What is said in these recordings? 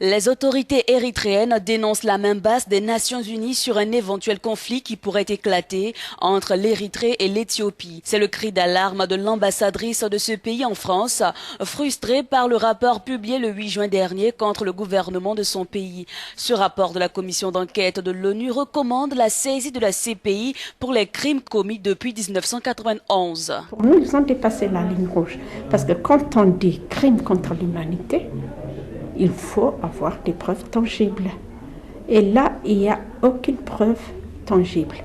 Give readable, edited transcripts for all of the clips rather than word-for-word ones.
Les autorités érythréennes dénoncent la main basse des Nations Unies sur un éventuel conflit qui pourrait éclater entre l'Érythrée et l'Éthiopie. C'est le cri d'alarme de l'ambassadrice de ce pays en France, frustrée par le rapport publié le 8 juin dernier contre le gouvernement de son pays. Ce rapport de la commission d'enquête de l'ONU recommande la saisie de la CPI pour les crimes commis depuis 1991. Pour nous, ils ont dépassé la ligne rouge. Parce que quand on dit crime contre l'humanité, il faut avoir des preuves tangibles. Et là, il n'y a aucune preuve tangible.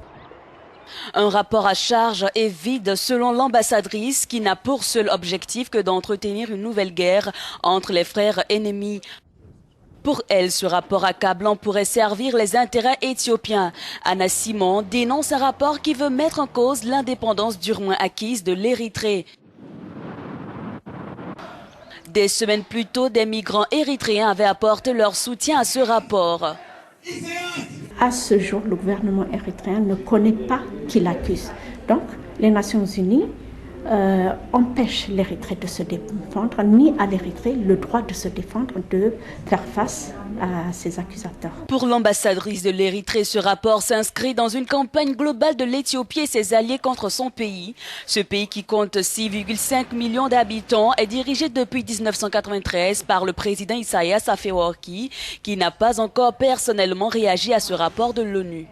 Un rapport à charge est vide selon l'ambassadrice qui n'a pour seul objectif que d'entretenir une nouvelle guerre entre les frères ennemis. Pour elle, ce rapport accablant pourrait servir les intérêts éthiopiens. Anna Simon dénonce un rapport qui veut mettre en cause l'indépendance durement acquise de l'Érythrée. Des semaines plus tôt, des migrants érythréens avaient apporté leur soutien à ce rapport. À ce jour, le gouvernement érythréen ne connaît pas qui l'accuse. Donc, les Nations Unies empêchent l'Érythrée de se défendre, ni à l'Érythrée le droit de se défendre, de faire face à ses accusateurs. Pour l'ambassadrice de l'Érythrée, ce rapport s'inscrit dans une campagne globale de l'Éthiopie et ses alliés contre son pays. Ce pays qui compte 6,5 millions d'habitants est dirigé depuis 1993 par le président Isaias Afewerki, qui n'a pas encore personnellement réagi à ce rapport de l'ONU.